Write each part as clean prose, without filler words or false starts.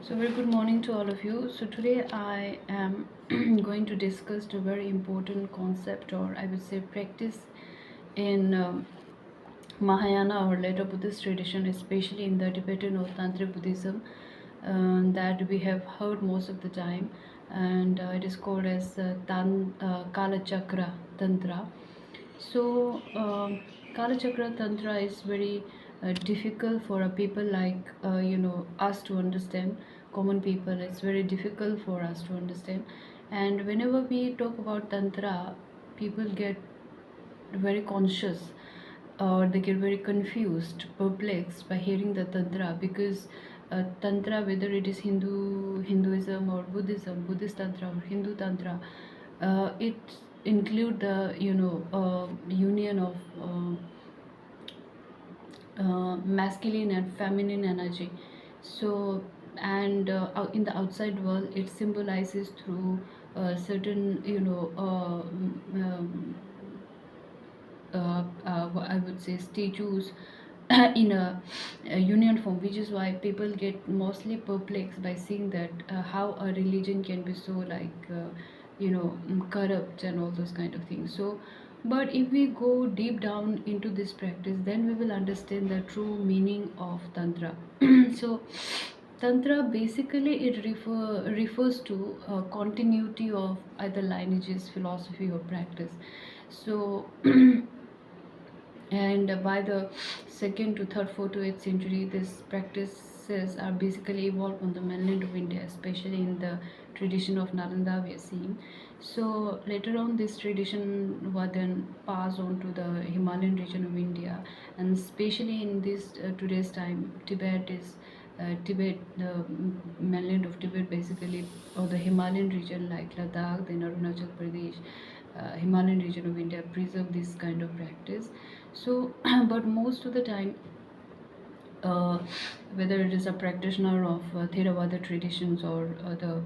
So very good morning to all of you. So today I am going to discuss a very important concept, or I would say practice in Mahayana or later Buddhist tradition, especially in the Tibetan or Tantric Buddhism, that we have heard most of the time, and it is called as Kalachakra Tantra. So, Kalachakra Tantra is very difficult for a people like us to understand. Common people, it's very difficult for us to understand. And whenever we talk about Tantra, people get very conscious or they get very confused, perplexed by hearing the Tantra because Tantra, whether it is Hinduism or Buddhism, Buddhist Tantra or Hindu Tantra, it include the union of masculine and feminine energy. So, and in the outside world, it symbolizes through certain I would say statues in a union form, which is why people get mostly perplexed by seeing that how a religion can be so corrupt and all those kind of things. So, but if we go deep down into this practice, then we will understand the true meaning of Tantra. So, Tantra basically it refers to continuity of either lineages, philosophy, or practice. So, and by the second to third, fourth to eighth century, these practices are basically evolved on the mainland of India, especially in the tradition of Nalanda we are seeing. So later on, this tradition was then passed on to the Himalayan region of India, and especially in this today's time, Tibet, the mainland of Tibet, basically, or the Himalayan region like Ladakh, then Arunachal Pradesh, Himalayan region of India, preserve this kind of practice. So, but most of the time, uh, whether it is a practitioner of Theravada traditions or the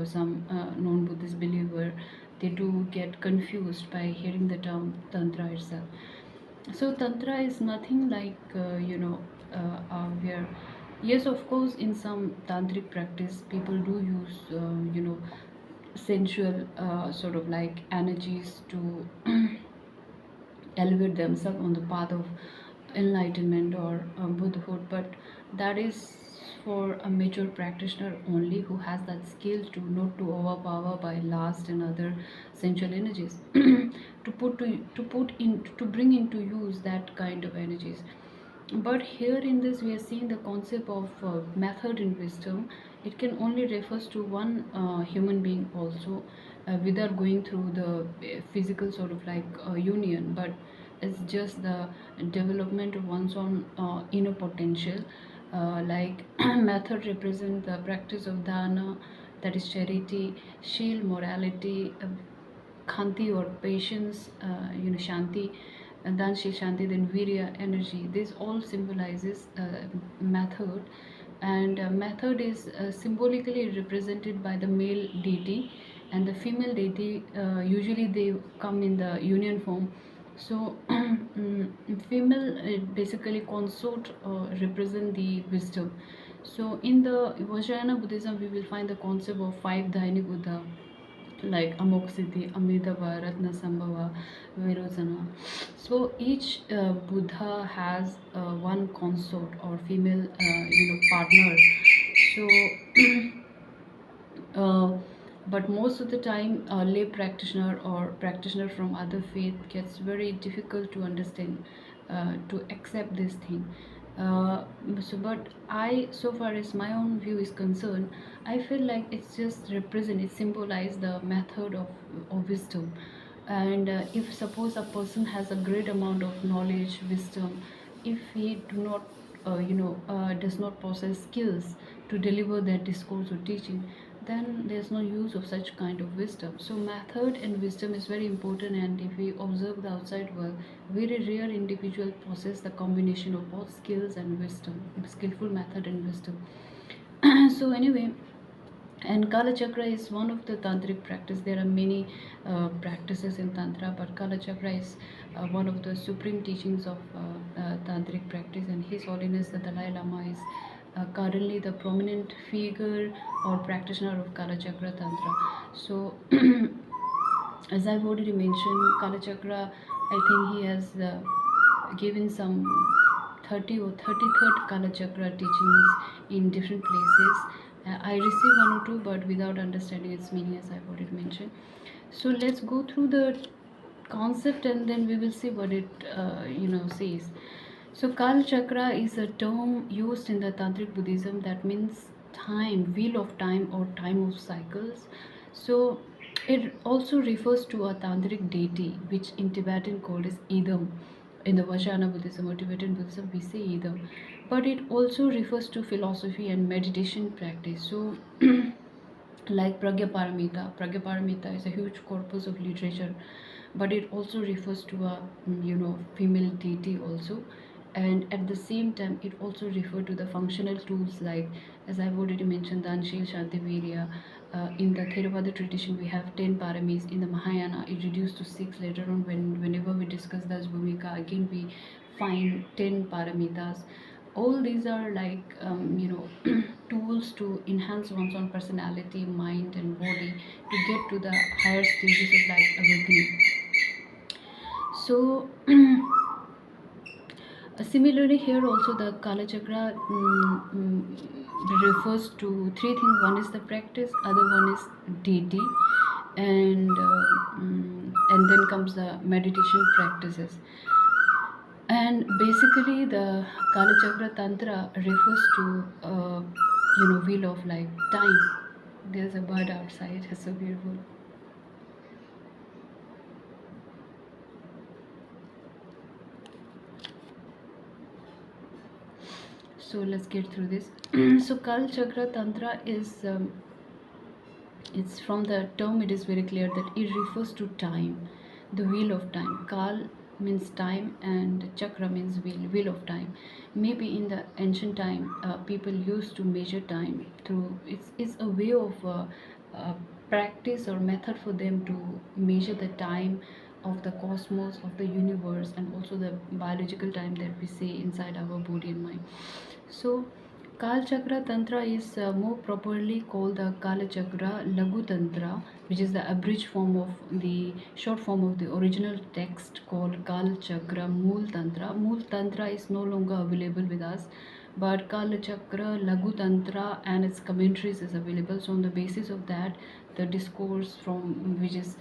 some non-Buddhist believer, they do get confused by hearing the term Tantra itself. So Tantra is nothing like where, yes, of course, in some tantric practice, people do use sensual sort of like energies to elevate themselves on the path of enlightenment or Buddhahood, but that is for a mature practitioner only who has that skill to not to overpower by lust and other sensual energies to bring into use that kind of energies. But here in this, we are seeing the concept of method in wisdom. It can only refers to one human being also, without going through the physical sort of like union, but it's just the development of one's own inner potential. Like method represent the practice of dana, that is charity, shield, morality, khanti or patience, shanti, and then she shanti, then virya, energy. This all symbolizes method, and method is symbolically represented by the male deity, and the female deity usually they come in the union form. So female basically consort represent the wisdom. So in the Vajrayana Buddhism, we will find the concept of five Dhyani Buddha like Amoksiti, Amitabha, Ratna Sambhava, Virozana. So each Buddha has one consort or female, partner. So, but most of the time, a lay practitioner or practitioner from other faith gets very difficult to understand, to accept this thing. Uh, but I, so far as my own view is concerned, I feel like it's just represent, it symbolize the method of wisdom. And if suppose a person has a great amount of knowledge, wisdom, if he do not, does not possess skills to deliver that discourse or teaching, then there's no use of such kind of wisdom. So method and wisdom is very important, and if we observe the outside world, very rare individual possess the combination of both skills and wisdom, skillful method and wisdom. So anyway, and Kala Chakra is one of the tantric practice. There are many practices in Tantra, but Kala Chakra is one of the supreme teachings of tantric practice. And His Holiness the Dalai Lama is currently the prominent figure or practitioner of Kalachakra Tantra. So, as I've already mentioned, Kalachakra, I think he has given some 30 or 33rd Kalachakra teachings in different places. I received one or two, but without understanding its meaning, as I've already mentioned. So let's go through the concept and then we will see what it says. So Kal Chakra is a term used in the Tantric Buddhism that means time, wheel of time or time of cycles. So it also refers to a Tantric deity, which in Tibetan called as Idam. In the Vajrayana Buddhism or Tibetan Buddhism, we say Idam. But it also refers to philosophy and meditation practice. So like Pragya Paramita is a huge corpus of literature, but it also refers to a female deity also, and at the same time it also referred to the functional tools like, as I've already mentioned, Danshil Shanti Virya. In the Theravada tradition, we have 10 paramis. In the Mahayana, it reduced to 6 later on. Whenever we discuss Das Bhumika, again we find 10 paramitas. All these are like tools to enhance one's own personality, mind and body to get to the higher stages of life awakening. So similarly, here also the Kala Chakra refers to three things. One is the practice, other one is deity, and then comes the meditation practices. And basically, the Kala Chakra Tantra refers to wheel of life, time. There's a bird outside. It's so beautiful. So let's get through this. So Kal Chakra Tantra is it's from the term, it is very clear that it refers to time, the wheel of time. Kal means time and chakra means wheel of time. Maybe in the ancient time, people used to measure time through, it's a way of practice or method for them to measure the time of the cosmos, of the universe, and also the biological time that we see inside our body and mind. So Kal Chakra Tantra is more properly called the Kala Chakra Lagu Tantra, which is the abridged form of the short form of the original text called Kal Chakra Mool Tantra. Mool Tantra is no longer available with us, but Kala Chakra Lagu Tantra and its commentaries is available. So on the basis of that, the discourse from which is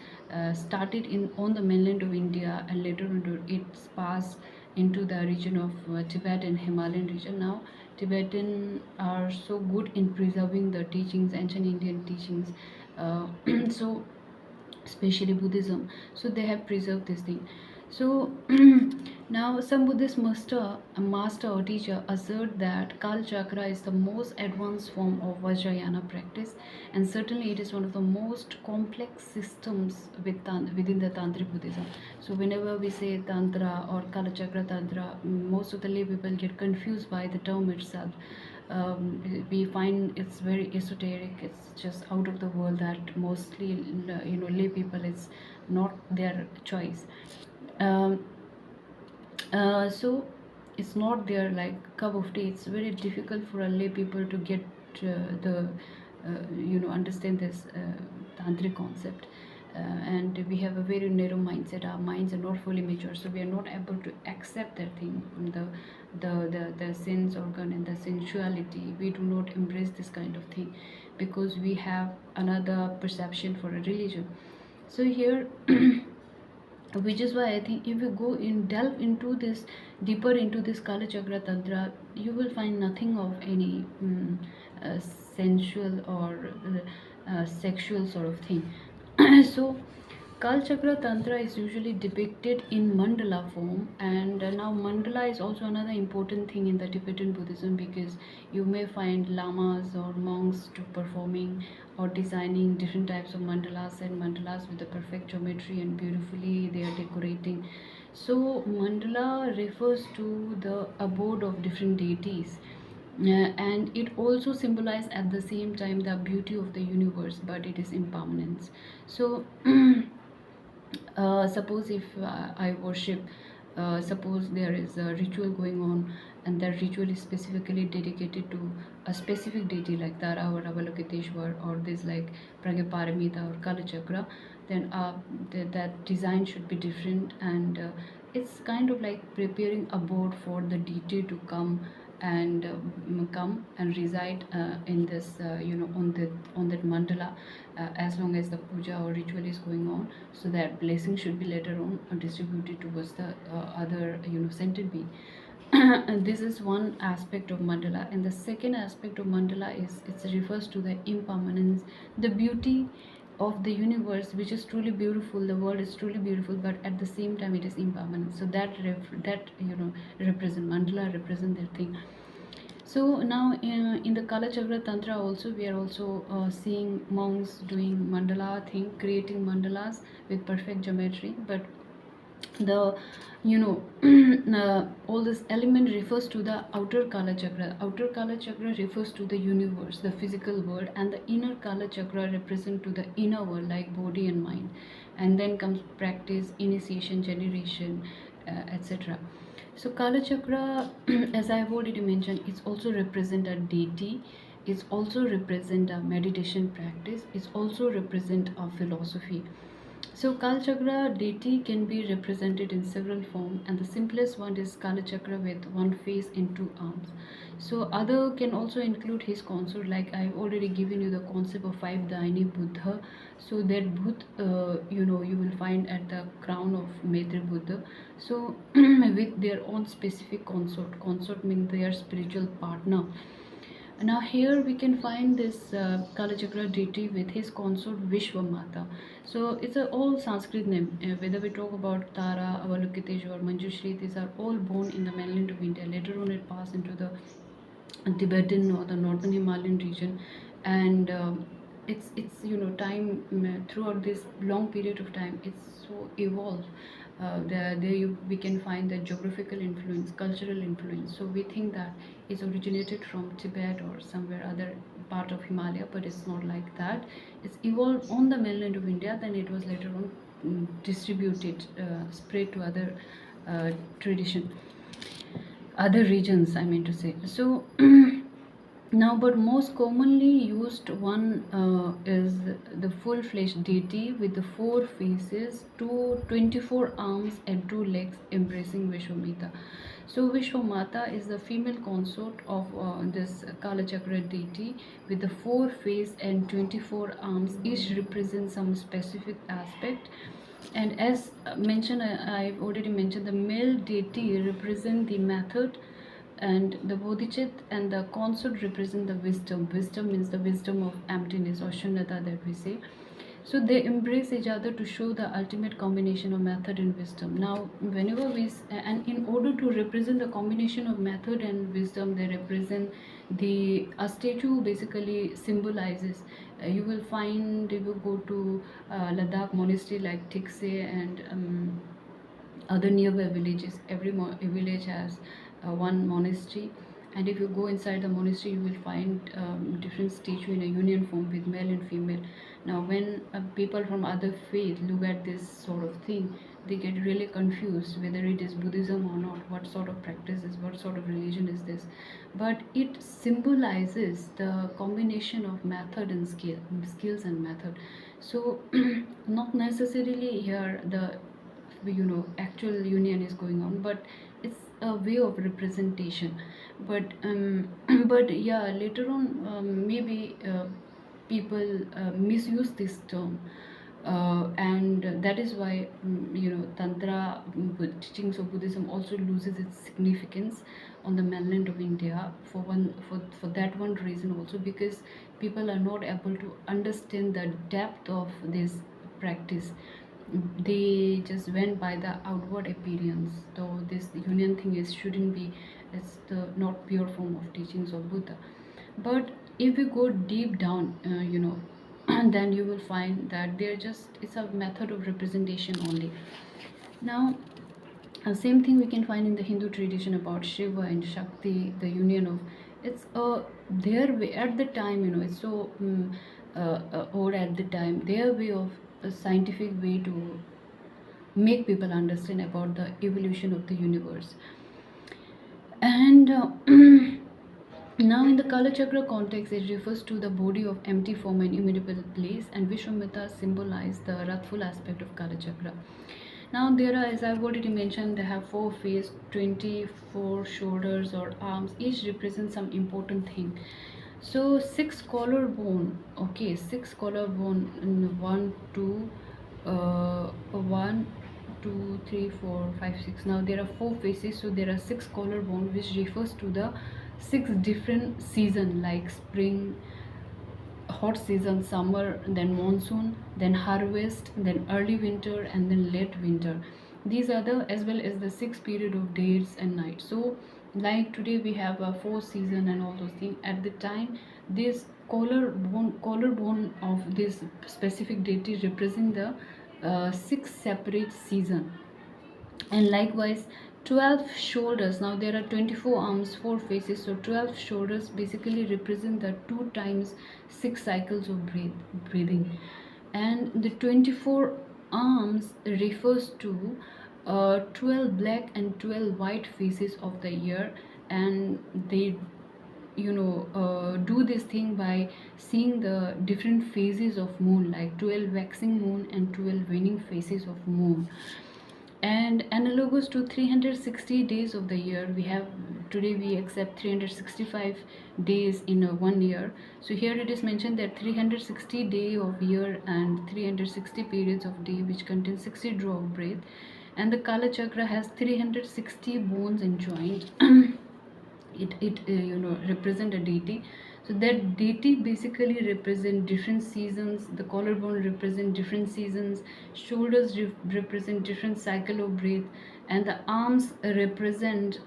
started in on the mainland of India and later on it's passed into the region of Tibet and Himalayan region. Now Tibetan are so good in preserving the teachings, ancient Indian teachings. So especially Buddhism. So they have preserved this thing. So now some Buddhist master or teacher assert that Kal Chakra is the most advanced form of Vajrayana practice, and certainly it is one of the most complex systems within the Tantric Buddhism. So whenever we say Tantra or Kala Chakra Tantra, most of the lay people get confused by the term itself. We find it's very esoteric, it's just out of the world, that mostly lay people, it's not their choice. um, so it's not their like cup of tea. It's very difficult for a lay people to get the understand this tantric concept. And we have a very narrow mindset. Our minds are not fully mature, so we are not able to accept that thing, the sense organ and the sensuality. We do not embrace this kind of thing because we have another perception for a religion. So here which is why I think if you go in delve into this deeper into this Kala Chakra Tantra, you will find nothing of any sensual or sexual sort of thing. So Kal Chakra Tantra is usually depicted in mandala form, and now mandala is also another important thing in the Tibetan Buddhism, because you may find lamas or monks to performing or designing different types of mandalas, and mandalas with the perfect geometry and beautifully they are decorating. So mandala refers to the abode of different deities, and it also symbolizes at the same time the beauty of the universe, but it is impermanence. So suppose if I worship Suppose there is a ritual going on, and that ritual is specifically dedicated to a specific deity like Tara or Avalokiteshwar, or this like Pragyaparamita or Kalachakra, then that design should be different. And it's kind of like preparing a board for the deity to come and reside in this, on that mandala, as long as the puja or ritual is going on, so that blessing should be later on distributed towards the other, sentient being. And this is one aspect of mandala. And the second aspect of mandala is it refers to the impermanence, the beauty of the universe, which is truly beautiful. The world is truly beautiful, but at the same time it is impermanent. So that represent mandala, represent that thing. So now in the Kalachakra Tantra also, we are also seeing monks doing mandala thing, creating mandalas with perfect geometry. But the, all this element refers to the outer Kala Chakra. Outer Kala Chakra refers to the universe, the physical world, and the inner Kala Chakra represent to the inner world, like body and mind. And then comes practice, initiation, generation, etc. So Kala Chakra, as I have already mentioned, it's also represent a deity. It's also represent a meditation practice. It's also represent a philosophy. So Kalachakra deity can be represented in several forms, and the simplest one is Kalachakra with one face and two arms. So other can also include his consort, like I've already given you the concept of five Dhyani Buddha. So that Buddha, you will find at the crown of Maitri Buddha. So with their own specific consort. Consort means their spiritual partner. Now here we can find this Kalachakra deity with his consort Vishwamata. So it's a all Sanskrit name. Whether we talk about Tara, Avalokiteshwar, Manjushri, these are all born in the mainland of India. Later on it passed into the Tibetan or the northern Himalayan region. And it's time, throughout this long period of time, it's so evolved. We can find the geographical influence, cultural influence. So we think that it's originated from Tibet or somewhere other part of Himalaya, but it's not like that. It's evolved on the mainland of India, then it was later on distributed, spread to other tradition, other regions, I mean to say. So now, but most commonly used one is the full-fledged deity with the four faces, 24 arms and two legs, embracing Vishwamita. So Vishwamata is the female consort of this Kalachakra deity with the four face and 24 arms. Each represents some specific aspect. And as mentioned, I've already mentioned, the male deity represent the method, and the bodhichat and the consort represent the wisdom. Wisdom means the wisdom of emptiness or shunyata that we say. So they embrace each other to show the ultimate combination of method and wisdom. Now whenever and in order to represent the combination of method and wisdom, they represent the a statue basically symbolizes, you will find if you go to Ladakh monastery like Tikse and other nearby villages. Every village has one monastery, and if you go inside the monastery, you will find different statue in a union form with male and female. Now when people from other faith look at this sort of thing, they get really confused whether it is Buddhism or not, what sort of practice is, what sort of religion is this. But it symbolizes the combination of method and skills and method. So not necessarily here the actual union is going on, but it's a way of representation. But but yeah, later on, maybe people misuse this term, and that is why Tantra, teachings of Buddhism also loses its significance on the mainland of India, for that one reason also, because people are not able to understand the depth of this practice. They just went by the outward appearance. Though this union thing is shouldn't be, it's the not pure form of teachings of Buddha. But if you go deep down, then you will find that they're just, it's a method of representation only. Now same thing we can find in the Hindu tradition about Shiva and Shakti, the union of, it's their way at the time, it's so old at the time, their way of a scientific way to make people understand about the evolution of the universe. And now, in the Kalachakra context, it refers to the body of empty form and immutable place, and Vishwamitra symbolize the wrathful aspect of Kalachakra. Now, there are, as I've already mentioned, they have 4 faces, 24 shoulders or arms, each represents some important thing. So, six collarbone, okay, six collarbone, one, two, one, two, three, four, five, six. Now there are 4 faces, so there are 6 collarbone, which refers to the 6 different season, like spring, hot season, summer, then monsoon, then harvest, then early winter, and then late winter. These are the, as well as the 6 period of days and nights. So like today we have a 4 season and all those things. At the time, this collarbone of this specific deity represent the 6 separate season. And likewise, 12 shoulders. Now there are 24 arms, 4 faces, so 12 shoulders basically represent the 2 times 6 cycles of breathing. And the 24 arms refers to 12 black and 12 white faces of the year. And they do this thing by seeing the different phases of moon, like 12 waxing moon and 12 waning phases of moon. And analogous to 360 days of the year, we have today we accept 365 days in a 1 year. So here it is mentioned that 360 day of year and 360 periods of day, which contain 60 draw of breath. And the Kala Chakra has 360 bones and joints. It represent a deity. So that deity basically represent different seasons. The collarbone represent different seasons, shoulders represent different cycle of breath, and the arms represent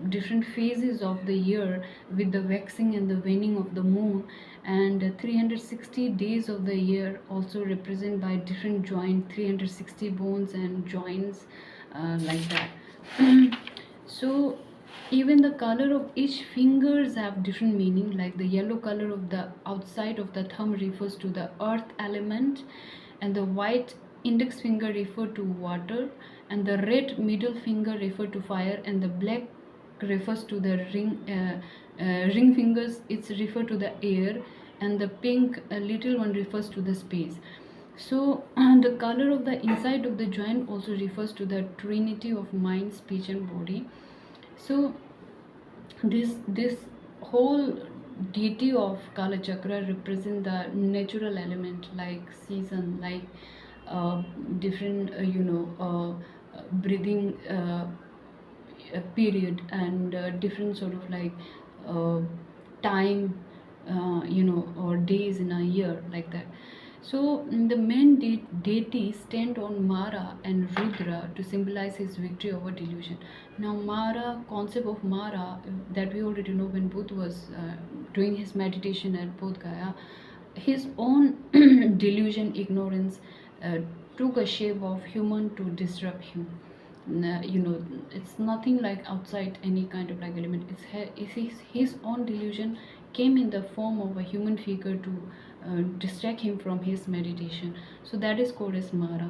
different phases of the year, with the waxing and the waning of the moon. And 360 days of the year also represent by different joint, 360 bones and joints, like that. So even the color of each fingers have different meaning, like the yellow color of the outside of the thumb refers to the earth element, and the white index finger refer to water, and the red middle finger refer to fire, and the black refers to the ring fingers, it's refer to the air, and the pink little one refers to the space. So the color of the inside of the joint also refers to the trinity of mind, speech, and body. So this whole deity of Kala Chakra represent the natural element, like season, like uh, different breathing period, and different sort of like uh, time, or days in a year, like that. So the main deity stand on Mara and Rudra to symbolize his victory over delusion. Now Mara, concept of Mara, that we already know, when Buddha was doing his meditation at Bodh Gaya, his own delusion, ignorance, uh, took a shape of human to disrupt him. It's nothing like outside any kind of like element. It's his own delusion came in the form of a human figure to distract him from his meditation. So that is called as Mara.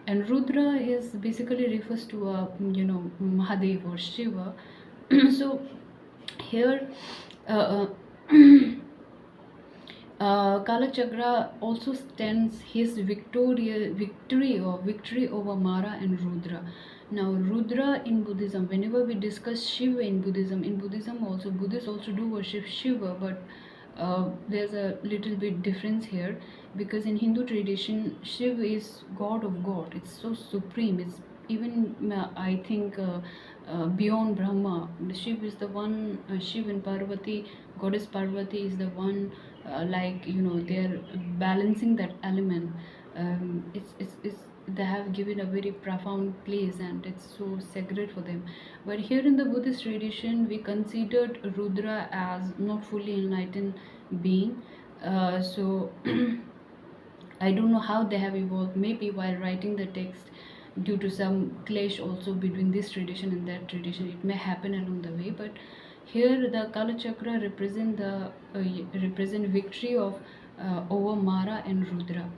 And Rudra is basically refers to a Mahadev or Shiva. So here uh, Kala Chakra also stands his victory over Mara and Rudra. Now Rudra in Buddhism, whenever we discuss Shiva in Buddhism also, Buddhists also do worship Shiva, but there's a little bit difference here, because in Hindu tradition Shiva is god of god. It's so supreme. It's even I think beyond Brahma. Shiv is the one. Shiv and Parvati, goddess Parvati is the one. They're balancing that element. It's they have given a very profound place, and it's so sacred for them. But here in the Buddhist tradition, we considered Rudra as not fully enlightened being. So I don't know how they have evolved. Maybe while writing the text, due to some clash also between this tradition and that tradition, it may happen along the way. But here the Kala Chakra represent victory of over Mara and Rudra.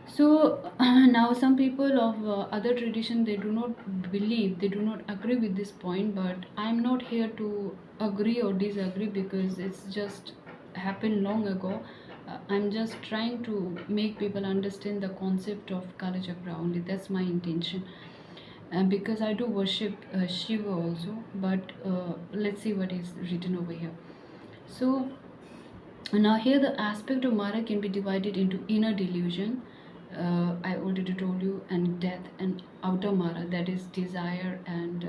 So now some people of other tradition, they do not believe, they do not agree with this point, but I'm not here to agree or disagree because it's just happened long ago. I'm just trying to make people understand the concept of Kalachakra only. That's my intention. Because I do worship Shiva also, but let's see what is written over here. So now here the aspect of Mara can be divided into inner delusion, I already told you, and death, and outer Mara, that is desire and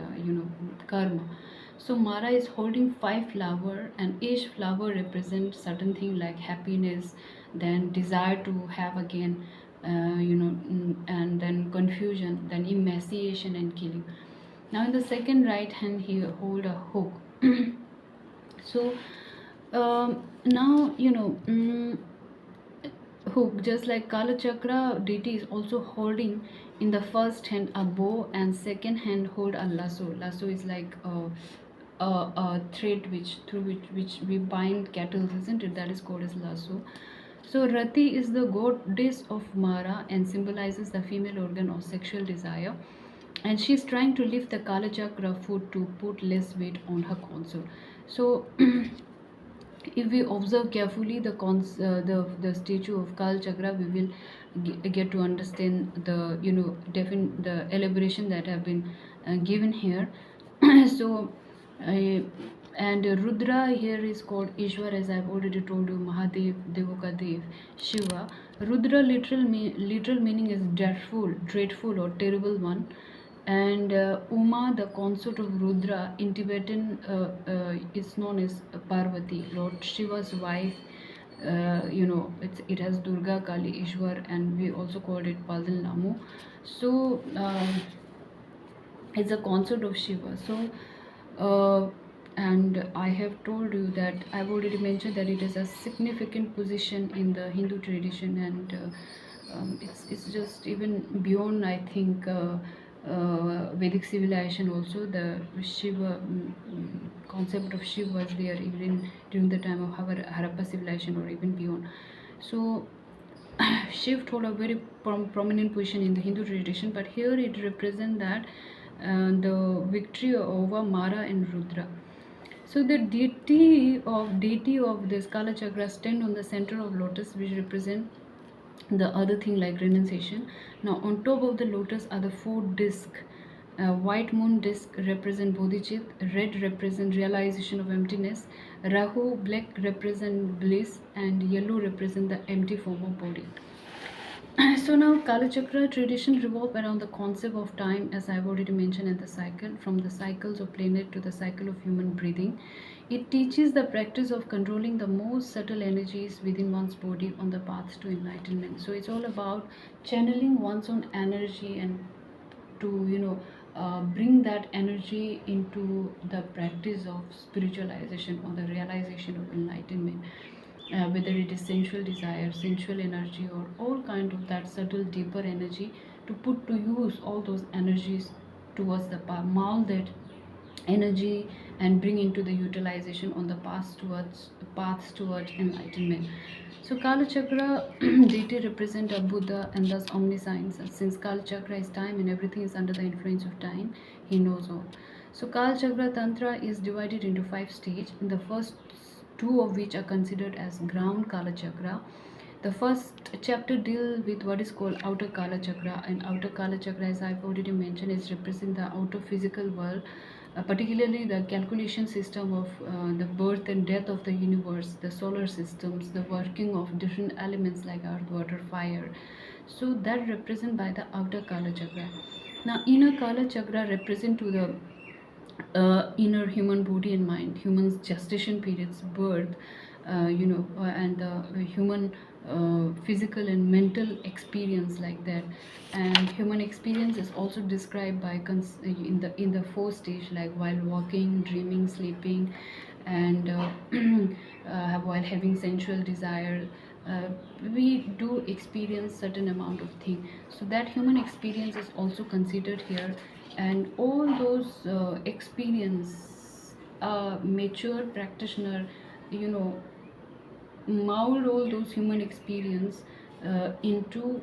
karma. So Mara is holding five flower, and each flower represents certain thing like happiness, then desire to have again, and then confusion, then emaciation and killing. Now in the second right hand he hold a hook. So now hook, just like Kalachakra, Deity is also holding in the first hand a bow and second hand hold a lasso. Lasso is like a thread which through which we bind cattle, isn't it? That is called as lasso. So Rati is the goddess of Mara and symbolizes the female organ of sexual desire, and she's trying to lift the Kalachakra foot to put less weight on her console. So if we observe carefully the statue of Kal Chakra, we will get to understand the the elaboration that have been given here. So uh, and Rudra here is called Ishwar, as I've already told you, Mahadev, Devokadev, Shiva. Rudra literal meaning is dreadful or terrible one, and Uma, the consort of Rudra in Tibetan, is known as Parvati, Lord Shiva's wife. It has Durga, Kali, Ishwar, and we also called it Padal Namu. So it's a consort of Shiva. So and I have told you that I've already mentioned that it is a significant position in the Hindu tradition, and it's just even beyond, I think, Vedic civilization also. The Shiva concept of Shiva was there even during the time of Harappa civilization or even beyond. So Shiv hold a very prominent position in the Hindu tradition, but here it represents that the victory over Mara and Rudra. So the deity of this Kala Chakra stand on the center of lotus, which represent the other thing like renunciation. Now on top of the lotus are the four discs. White moon disc represent bodhicit, red represent realization of emptiness, Rahu black represent bliss, and yellow represent the empty form of body. So now Kalachakra tradition revolve around the concept of time, as I've already mentioned, in the cycle, from the cycles of planet to the cycle of human breathing. It teaches the practice of controlling the most subtle energies within one's body on the path to enlightenment. So it's all about channeling one's own energy and to bring that energy into the practice of spiritualization or the realization of enlightenment, whether it is sensual desire, sensual energy, or all kind of that subtle deeper energy, to put to use all those energies towards the path, mold that energy and bring into the utilization on the path towards enlightenment. So Kala Chakra deity represent a Buddha and thus omniscience. Since Kala Chakra is time and everything is under the influence of time, he knows all. So Kala Chakra Tantra is divided into 5 stages. The first two of which are considered as ground Kala Chakra. The first chapter deal with what is called outer Kala Chakra, and outer Kala Chakra, as I've already mentioned, is represent the outer physical world, particularly the calculation system of the birth and death of the universe, the solar systems, the working of different elements like earth, water, fire. So that represent by the outer Kala Chakra. Now inner Kala Chakra represent to the inner human body and mind, human's gestation periods, birth, and the human physical and mental experience like that. And human experience is also described by in the 4 stage, like while walking, dreaming, sleeping, and while having sensual desire. We do experience certain amount of thing, so that human experience is also considered here. And all those experience, mature practitioner, you know mold all those human experience into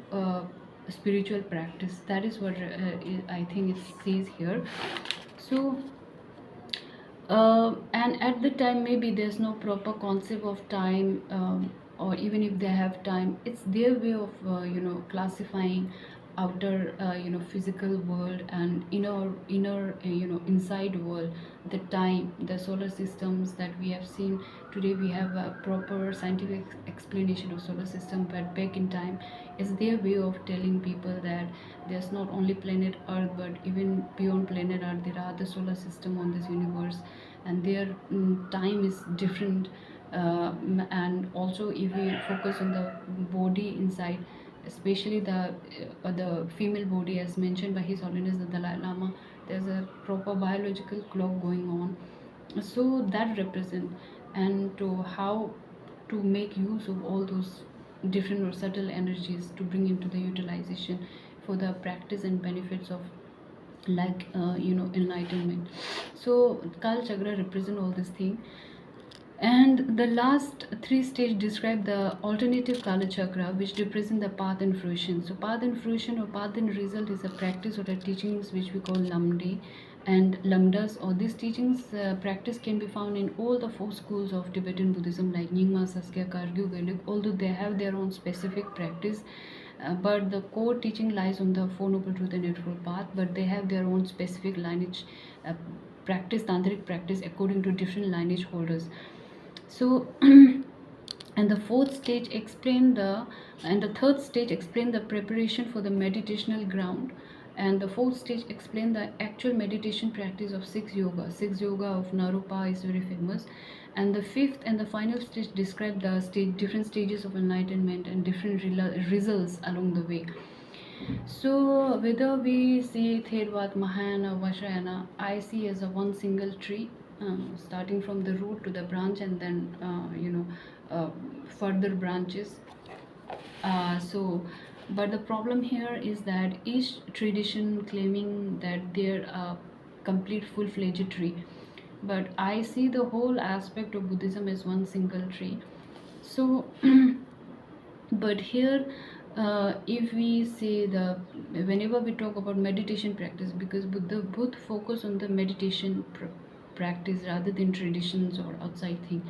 spiritual practice. That is what I think it says here. So and at the time maybe there's no proper concept of time, or even if they have time, it's their way of classifying outer physical world and inner inside world. The time, the solar systems that we have seen today, we have a proper scientific explanation of solar system, but back in time it's their way of telling people that there's not only planet earth, but even beyond planet earth there are other solar system on this universe, and their time is different. And also if we focus on the body inside, especially the female body, as mentioned by His Holiness the Dalai Lama, there's a proper biological clock going on. So that represent, and to how to make use of all those different or subtle energies to bring into the utilization for the practice and benefits of enlightenment. So Kal Chakra represent all this thing. And the last three stage describe the alternative Kala Chakra, which represent the path and fruition. So path and fruition or path and result is a practice or the teachings which we call lamdi and lamdas, or these teachings practice can be found in all the four schools of Tibetan Buddhism like Nyingma, Saskia, Kagyu, Vedic, although they have their own specific practice. But the core teaching lies on the Four Noble Truth and Eightfold Path, but they have their own specific lineage practice, tantric practice according to different lineage holders. So and the fourth stage explain the and the third stage explain the preparation for the meditational ground, and the fourth stage explain the actual meditation practice of six yoga of Naropa is very famous, and the fifth and the final stage describe the different stages of enlightenment and different results along the way. So whether we see Thervat, Mahayana, Vajrayana, I see as a one single tree, starting from the root to the branch, and then further branches. But the problem here is that each tradition claiming that they're a complete full-fledged tree, but I see the whole aspect of Buddhism as one single tree. So but here if we say the whenever we talk about meditation practice, because Buddha both focus on the meditation practice rather than traditions or outside thing.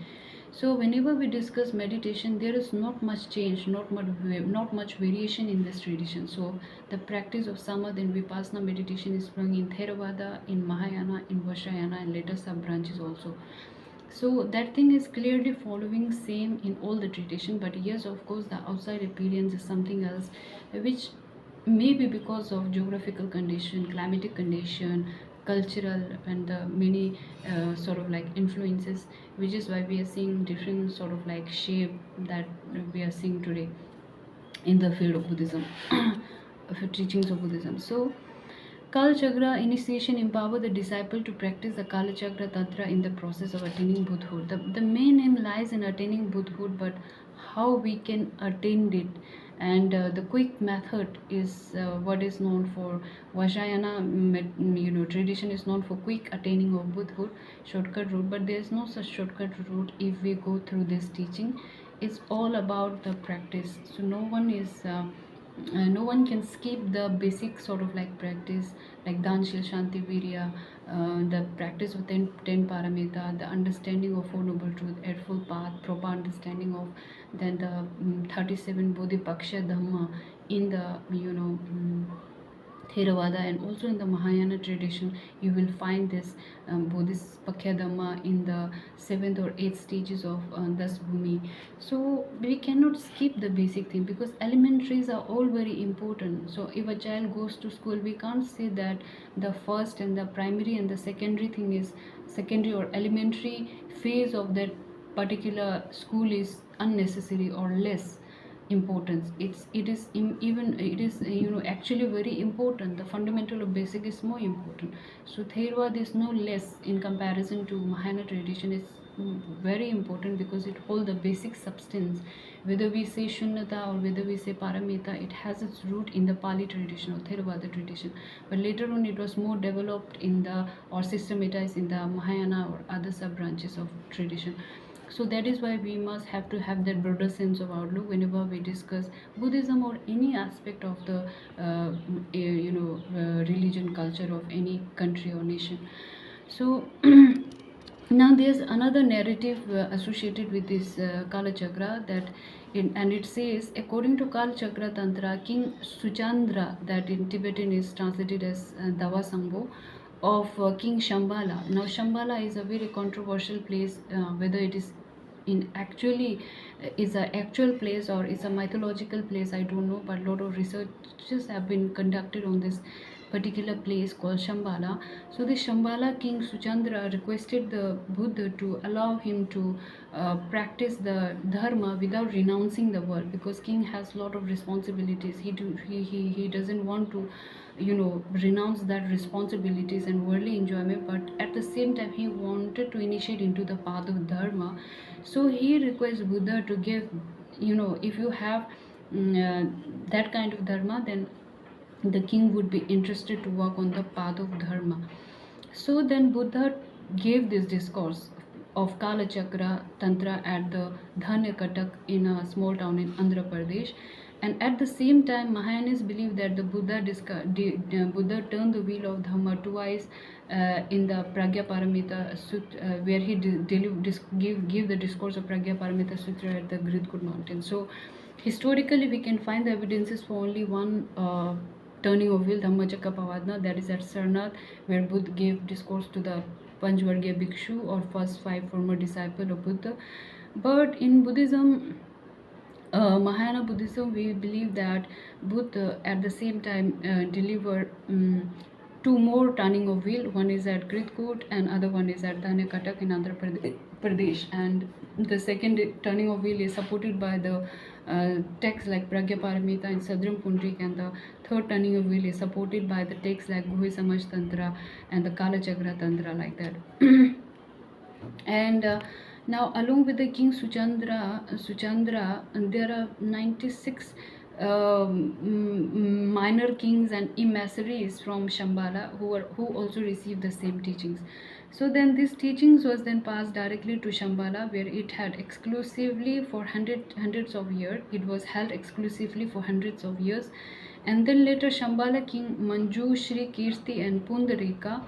So whenever we discuss meditation, there is not much change, not much variation in this tradition. So the practice of samadhi and vipassana meditation is sprung in Theravada, in Mahayana, in Vajrayana, and later sub branches also. So that thing is clearly following same in all the tradition, but yes, of course the outside appearance is something else, which may be because of geographical condition, climatic condition, cultural, and the many sort of like influences, which is why we are seeing different sort of like shape that we are seeing today in the field of Buddhism, of teachings of Buddhism. So Kalachakra initiation empower the disciple to practice the Kalachakra Tantra in the process of attaining Buddhahood. The main aim lies in attaining Buddhahood, but how we can attain it. And the quick method is what is known for Vajrayana, tradition is known for quick attaining of Buddhahood, shortcut route. But there is no such shortcut route if we go through this teaching. It's all about the practice. So no one can skip the basic sort of like practice like Danshil Shanti Virya, the practice of 10 paramita, the understanding of Four Noble Truth, Eightfold Path, proper understanding of then the 37 Bodhipaksha Dhamma in the Theravada, and also in the Mahayana tradition you will find this Bodhisattva Dhamma in the 7th or 8th stages of Das Bhumi. So we cannot skip the basic thing because elementaries are all very important. So if a child goes to school, we can't say that the first and the primary and the secondary thing is secondary or elementary phase of that particular school is unnecessary or less importance. It is actually very important. The fundamental of basic is more important. So Theravada is no less in comparison to Mahayana tradition. It's very important because it holds the basic substance. Whether we say Shunyata or whether we say Paramita, it has its root in the Pali tradition or Theravada tradition. But later on, it was more developed in the or systematized in the Mahayana or other sub branches of tradition. So that is why we must have to have that broader sense of outlook whenever we discuss Buddhism or any aspect of the religion culture of any country or nation. So now there's another narrative associated with this Kalachakra, and it says, according to Kalachakra Tantra, King Suchandra, that in Tibetan is translated as Dawa Sangbo, of King Shambhala. Now Shambhala is a very controversial place, whether it is in actually is a actual place or is a mythological place, I don't know, but a lot of researches have been conducted on this particular place called Shambhala. So the Shambhala king Suchandra requested the Buddha to allow him to practice the dharma without renouncing the world, because king has a lot of responsibilities. He doesn't want to renounce that responsibilities and worldly enjoyment, but at the same time he wanted to initiate into the path of dharma. So he requests Buddha to give, if you have that kind of dharma, then the king would be interested to work on the path of dharma. So then Buddha gave this discourse of Kalachakra Tantra at the Dhanyakatak in a small town in Andhra Pradesh. And at the same time, Mahayanis believe that the Buddha turned the wheel of Dhamma twice in the Pragya Paramita Sutra, where he give the discourse of Pragya Paramita Sutra at the Gridkut mountain. So historically, we can find the evidences for only one turning of wheel, Dhammacakka Pavadna, that is at Sarnath, where Buddha gave discourse to the Panchvargya Bhikshu, or first 5 former disciples of Buddha. But in Buddhism, Mahayana Buddhism, we believe that Buddha at the same time delivered 2 more turning of wheel. One is at Gridkut and other one is at Dhanakatak in Andhra Pradesh. And the second turning of wheel is supported by the texts like Pragya Paramita and Sadram Pundrik, and the third turning of wheel is supported by the texts like Guhi Samaj Tantra and the Kalachakra Tantra, like that. And now, along with the King Suchandra, there are 96 minor kings and emissaries from Shambhala who also received the same teachings. So then these teachings was then passed directly to Shambhala, where it had exclusively for hundreds of years. It was held exclusively for hundreds of years. And then later Shambhala king Manju, Shri Kirti and Pundarika,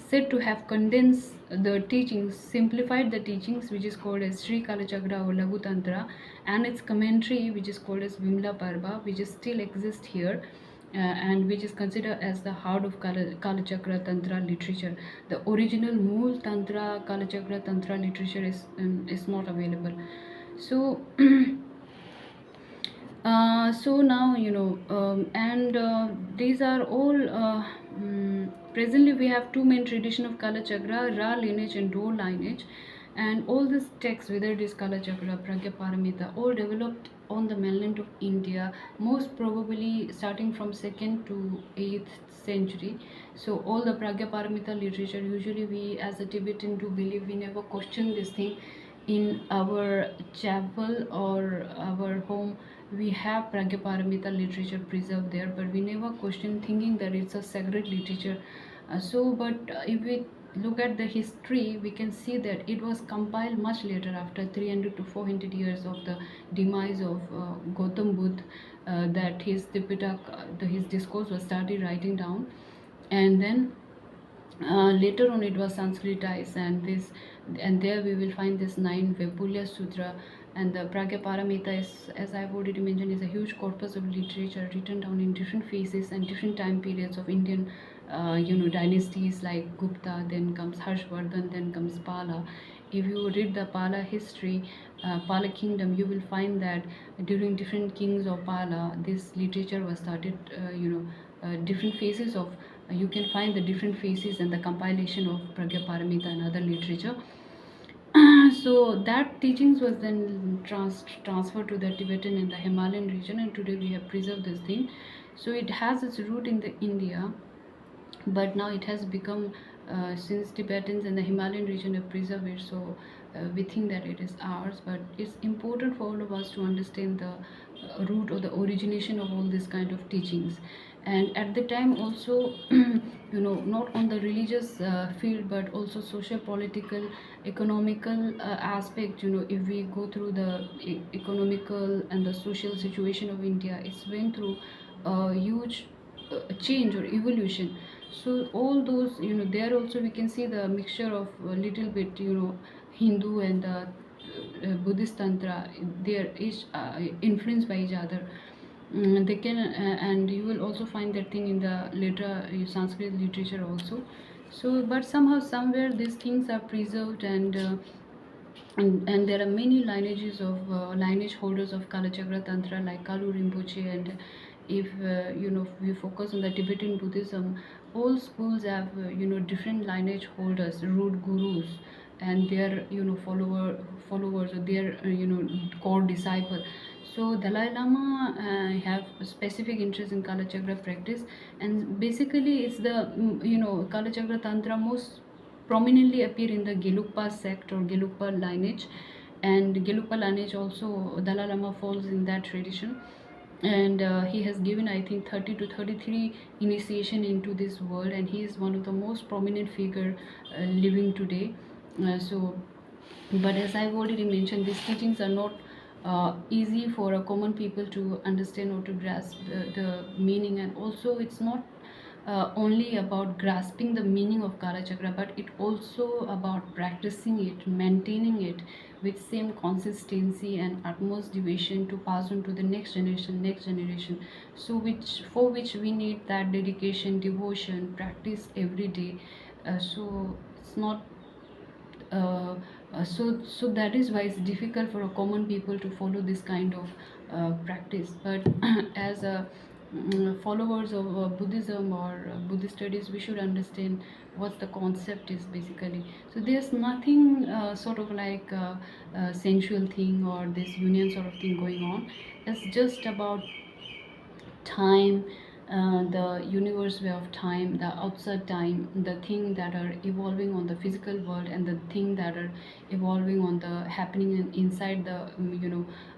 said to have condensed the teachings, simplified the teachings, which is called as Sri Kalachakra or Laghu Tantra, and its commentary, which is called as Vimla Parva, which is still exists here. And which is considered as the heart of Kalachakra Tantra literature. The original Mool Tantra, Kalachakra Tantra literature is not available. So so now and these are all presently we have 2 main tradition of Kalachakra, Ra lineage and Do lineage, and all these texts, whether it is Kalachakra, Pragya Paramita, all developed on the mainland of India, most probably starting from 2nd to 8th century. So all the Pragya Paramita literature, usually we as a Tibetan do believe, we never question this thing. In our chapel or our home, we have Pragya Paramita literature preserved there, but we never question, thinking that it's a sacred literature. But if we look at the history, we can see that it was compiled much later, after 300 to 400 years of the demise of Gautam Buddha, that his Tipitak, his discourse was started writing down, and then later on it was Sanskritized, and there we will find this 9 Vaipulya Sutra. And the Pragya Paramita is, as I've already mentioned, is a huge corpus of literature written down in different phases and different time periods of Indian dynasties like Gupta, then comes Harshvardhan, then comes Pala. If you read the Pala history, Pala kingdom, you will find that during different kings of Pala, this literature was started, different phases of, you can find the different phases and the compilation of Pragya Paramita and other literature. So that teachings was then transferred to the Tibetan and the Himalayan region, and today we have preserved this thing. So it has its root in the India, but now it has become, since Tibetans and the Himalayan region have preserved it, so we think that it is ours, but it's important for all of us to understand the root or the origination of all this kind of teachings. And at the time also, not on the religious field, but also social, political, economical aspect. If we go through the economical and the social situation of India, it's went through a huge change or evolution. So all those, there also we can see the mixture of a little bit, Hindu and Buddhist Tantra. They are each influenced by each other. They can, and you will also find that thing in the later Sanskrit literature also. So, but somehow, somewhere, these things are preserved, and there are many lineages of lineage holders of Kalachakra Tantra, like Kalu Rinpoche. And if we focus on the Tibetan Buddhism, all schools have different lineage holders, root gurus, and their followers, or their core disciple. So Dalai Lama have a specific interest in Kalachakra practice, and basically it's the Kalachakra Tantra most prominently appear in the Gelugpa sect or Gelugpa lineage, and Gelugpa lineage also Dalai Lama falls in that tradition. And he has given, I think, 30 to 33 initiation into this world, and he is one of the most prominent figure living today. So, but as I've already mentioned, these teachings are not easy for a common people to understand or to grasp the meaning. And also it's not only about grasping the meaning of Kala Chakra, but it also about practicing it, maintaining it with same consistency and utmost devotion to pass on to the next generation. So which for which we need that dedication, devotion, practice every day. So it's not so that is why it's difficult for a common people to follow this kind of practice. But as a followers of Buddhism or Buddhist studies, we should understand what the concept is basically. So there's nothing sort of like sensual thing or this union sort of thing going on. It's just about time, the universe way of time, the outside time, the thing that are evolving on the physical world, and the thing that are evolving on the happening inside the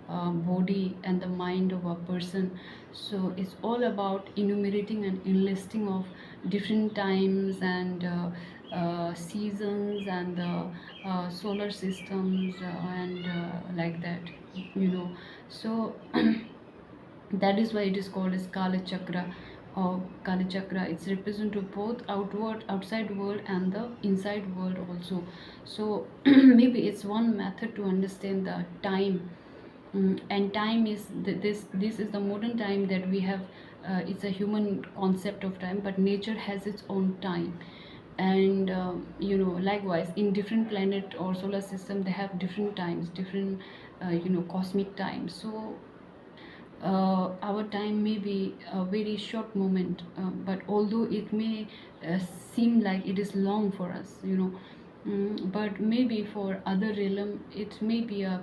body and the mind of a person. So it's all about enumerating and enlisting of different times and seasons and the solar systems and like that, so that is why it is called as Kalachakra or Kalachakra. It's representative both outward, outside world, and the inside world also. So maybe it's one method to understand the time. And time is this is the modern time that we have. It's a human concept of time, but nature has its own time. And likewise, in different planet or solar system, they have different times, different cosmic times. So our time may be a very short moment, but although it may seem like it is long for us, but maybe for other realm it may be a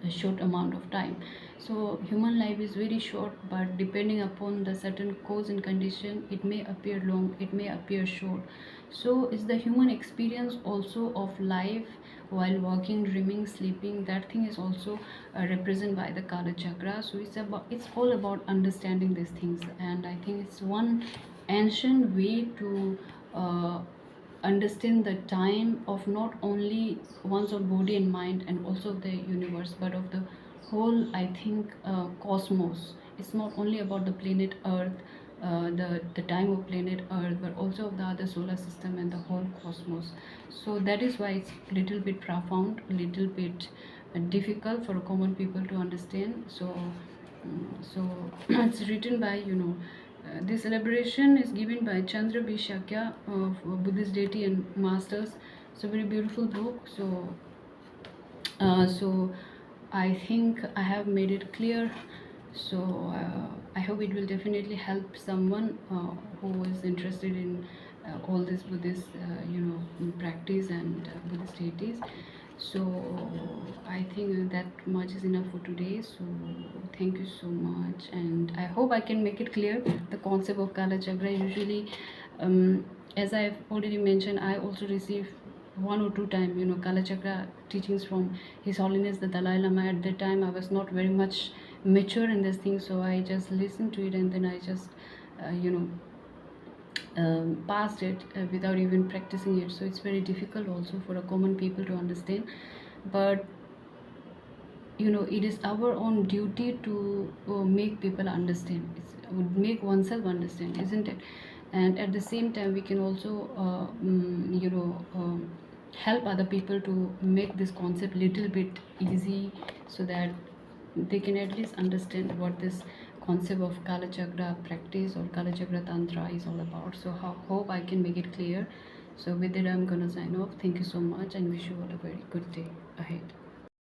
short amount of time. So human life is very short, but depending upon the certain cause and condition, it may appear long, it may appear short. So is the human experience also of life while walking, dreaming, sleeping, that thing is also represented by the Kala Chakra. So it's all about understanding these things, and I think it's one ancient way to understand the time of not only one's own body and mind, and also of the universe, but of the whole, I think, cosmos. It's not only about the planet earth, the time of planet earth, but also of the other solar system and the whole cosmos. So that is why it's a little bit profound, a little bit difficult for common people to understand. So it's written by this elaboration is given by Chandra B. Shakya of Buddhist Deity and Masters. It's a very beautiful book. So I think I have made it clear. So I hope it will definitely help someone who is interested in all this Buddhist, practice and Buddhist deities. So I think that much is enough for today. So thank you so much, and I hope I can make it clear the concept of Kala Chakra. Usually, as I've already mentioned, I also receive one or two time, Kalachakra teachings from His Holiness the Dalai Lama. At that time, I was not very much mature in this thing, so I just listened to it, and then I just, you know, passed it without even practicing it. So it's very difficult also for a common people to understand. But it is our own duty to make people understand. Would make oneself understand, isn't it? And at the same time, we can also help other people to make this concept little bit easy, so that they can at least understand what this concept of Kalachakra practice or Kalachakra Tantra is all about. So hope I can make it clear. So with it, I'm gonna sign off. Thank you so much, and wish you all a very good day ahead.